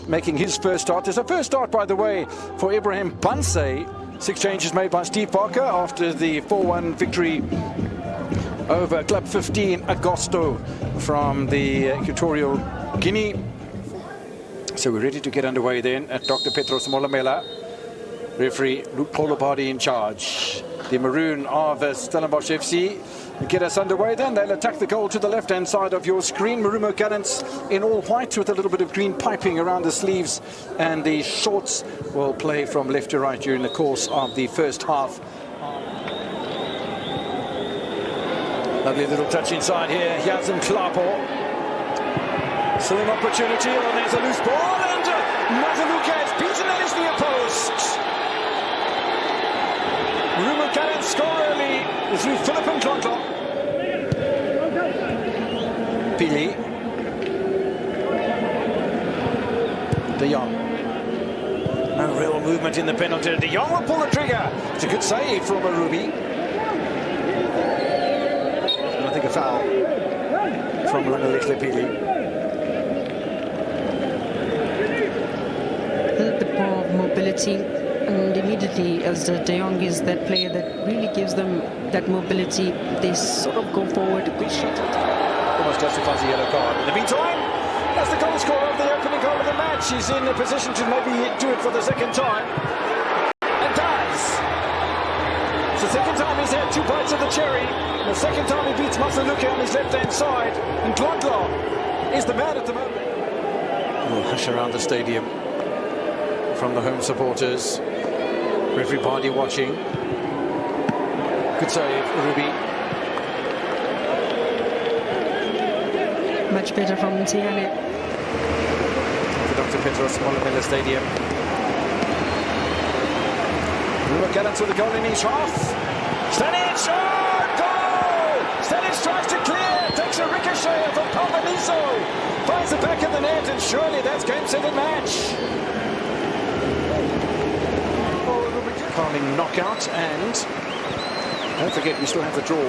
Making his first start. There's a first start, by the way, for Ibrahim Bansay. 6 changes made by Steve Parker after the 4-1 victory over Club 15 Agosto from the Equatorial Guinea. So we're ready to get underway then at Dr. Petros Molamela. Referee Luke Polobadi in charge. The Maroon of Stellenbosch FC get us underway then. They'll attack the goal to the left-hand side of your screen. Marumo Gallants in all white with a little bit of green piping around the sleeves, and the shorts will play from left to right during the course of the first half. Lovely little touch inside here. Yazim Klapo. Still an opportunity, and there's a loose ball, and Mazaluka has beaten that into the post. Marumo Gallants score early through Philip and Klonklon. Pili. De Jong. No real movement in the penalty. De Jong will pull the trigger. It's a good save from Arubi. I think a foul from Langalekle Pili. A little bit more mobility. And immediately, as De Jong is that player that really gives them that mobility, they sort of go forward. Good shot. Almost justifies a yellow card. In the meantime, that's the goal scorer of the opening goal of the match. He's in a position to maybe do it for the second time. And does. It's the second time he's had 2 bites of the cherry. And the second time he beats Masaluke on his left-hand side. And Klondlo is the man at the moment. A little hush around the stadium from the home supporters. Referee Party watching. Good save, Ruby. Much better from Tiane. For Dr. Petros Molamela Stadium. Marumo Gallants with a goal in each half. Stanic! Oh, goal! Stanic tries to clear. Takes a ricochet from Palmaniso. Finds the back of the net, and surely that's game, set, and match. Calming knockout, and don't forget we still have the draw.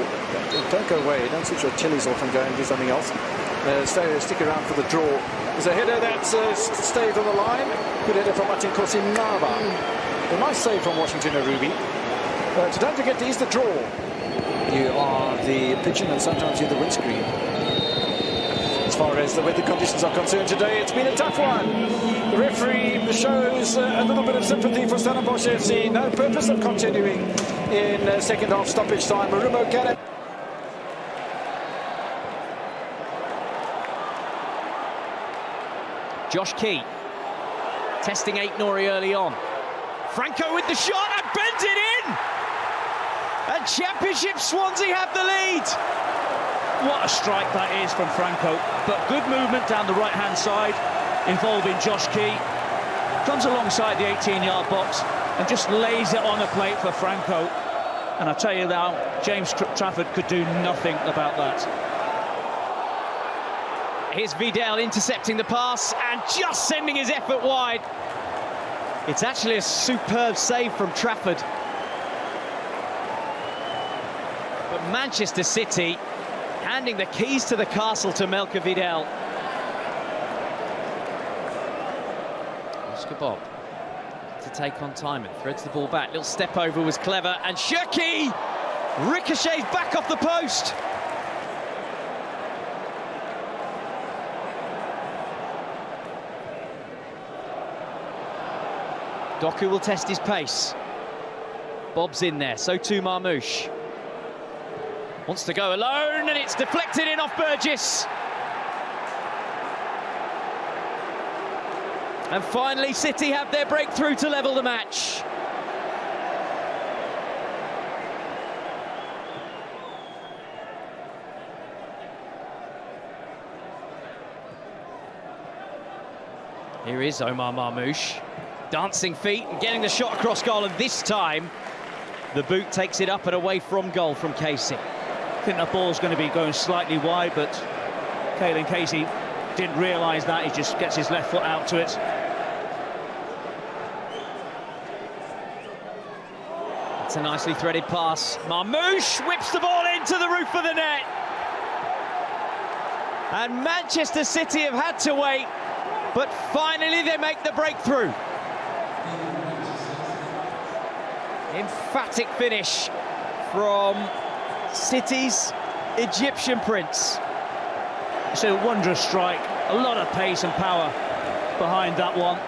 Don't go away, don't switch your chilies off and go and do something else. Stick around for the draw. There's a header that's stayed on the line. Good header from Martin Kosinava. A nice save from Washington Arubi. But don't forget, there's the draw. You are the pigeon and sometimes you're the windscreen. As far as the weather conditions are concerned today, it's been a tough one. The referee shows a little bit of sympathy for Stellenbosch FC. No purpose of continuing in second half stoppage time. Marumo Gallants. Josh Key testing 8 Nori early on. Franco with the shot and bends it in! And Championship Swansea have the lead! What a strike that is from Franco, but good movement down the right-hand side involving Josh Key. Comes alongside the 18-yard box and just lays it on a plate for Franco. And I tell you now, James Trafford could do nothing about that. Here's Vidal intercepting the pass and just sending his effort wide. It's actually a superb save from Trafford. But Manchester City handing the keys to the castle to Melker Vidal. Oscar Bob to take on Timon, threads the ball back, little step over was clever, and Shirky ricochets back off the post. Doku will test his pace. Bob's in there, so too Marmouche. Wants to go alone, and it's deflected in off Burgess. And finally, City have their breakthrough to level the match. Here is Omar Marmouche. Dancing feet and getting the shot across goal, and this time the boot takes it up and away from goal from Casey. I think the ball's going to be going slightly wide, but Caelan Casey didn't realise that. He just gets his left foot out to it. It's a nicely threaded pass. Marmouche whips the ball into the roof of the net. And Manchester City have had to wait But finally they make the breakthrough. Emphatic finish from City's Egyptian prince. It's a wondrous strike, a lot of pace and power behind that one.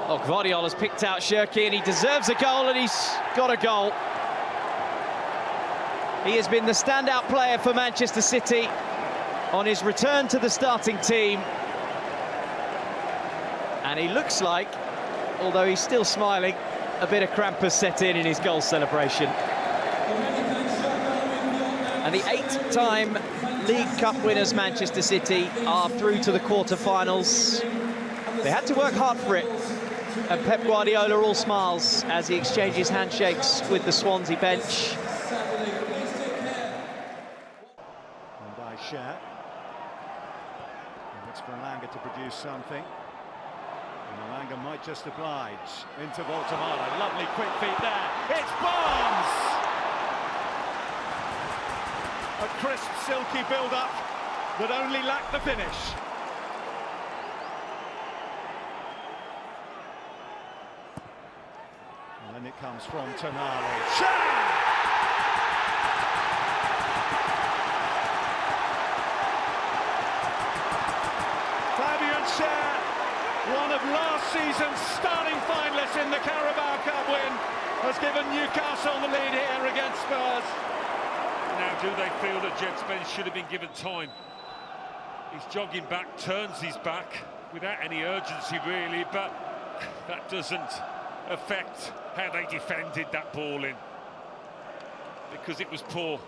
Oh, Guardiola's picked out Cherki and he deserves a goal, and he's got a goal. He has been the standout player for Manchester City on his return to the starting team. And he looks like, although he's still smiling, a bit of cramp has set in his goal celebration. And the 8-time League Cup winners Manchester City are through to the quarter-finals. They had to work hard for it. And Pep Guardiola all smiles as he exchanges handshakes with the Swansea bench. And I share. Looks for Elanga to produce something. And Elanga might just oblige. Into Voltamara. Lovely quick feet there. It's Barnes! A crisp, silky build-up that only lacked the finish. And then it comes from Tonali. Fabian Schär, one of last season's starting finalists in the Carabao Cup win, has given Newcastle the lead here against Spurs. Now, do they feel that Jed Spence should have been given time? He's jogging back, turns his back without any urgency really, but that doesn't affect how they defended that ball in, because it was poor.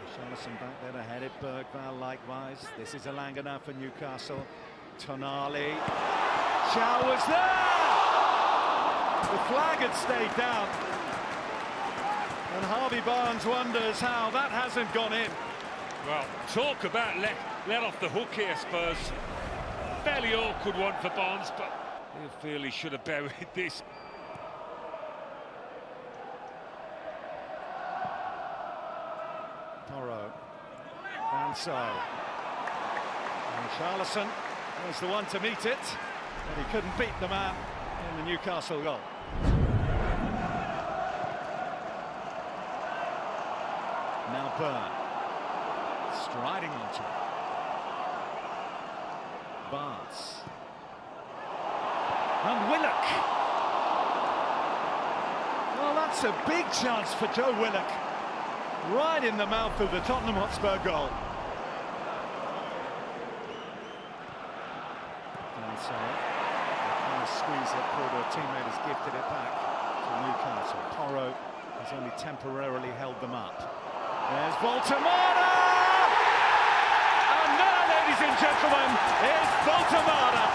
Richarlison back there to head it, Bergvall likewise. This is Elanga now for Newcastle. Tonali. Chow was there! The flag had stayed down. And Harvey Barnes wonders how that hasn't gone in. Well, talk about let off the hook here, Spurs. Fairly awkward one for Barnes, but he'll feel he should have buried this. Porro. Banso. And Richarlison was the one to meet it, but he couldn't beat the man in the Newcastle goal. Now Burn. Striding onto it. Barnes. And Willock. Well, that's a big chance for Joe Willock. Right in the mouth of the Tottenham Hotspur goal. And so, the kind of squeeze that Porto teammate has gifted it back to Newcastle. Porro has only temporarily held them up. There's Voltamara! And there, ladies and gentlemen, is Voltamara.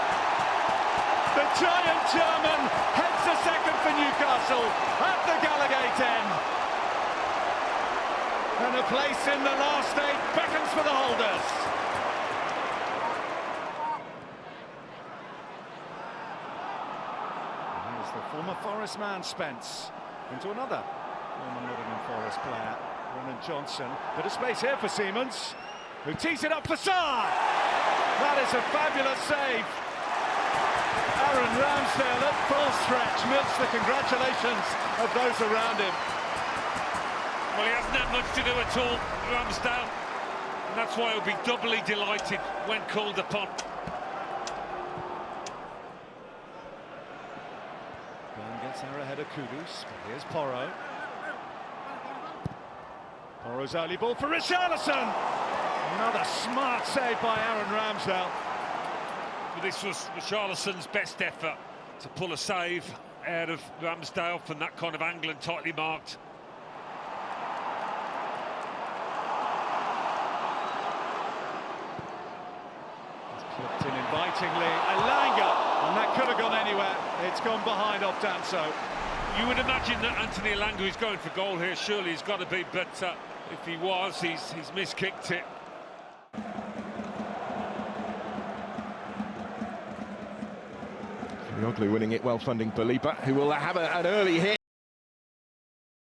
The giant German heads a second for Newcastle at the Gallagate end. And a place in the last 8 beckons for the holders. And here's the former Forest man, Spence, into another former Nottingham Forest player, Brennan Johnson. Bit of space here for Siemens, who tees it up for Sarr. That is a fabulous save. Aaron Ramsdale at full stretch amidst the congratulations of those around him. Well, he hasn't had much to do at all, Ramsdale, and that's why he'll be doubly delighted when called upon. Burn gets there ahead of Kudus, but here's Porro. Porro's early ball for Richarlison. Another smart save by Aaron Ramsdale. But this was Richarlison's best effort to pull a save out of Ramsdale from that kind of angle and tightly marked. Clipped in invitingly, Elanga, and that could have gone anywhere. It's gone behind off Danso. You would imagine that Anthony Elanga is going for goal here, surely he's got to be, but if he was, he's miskicked it. Ugly winning it, well funding Baliba, who will have an early hit.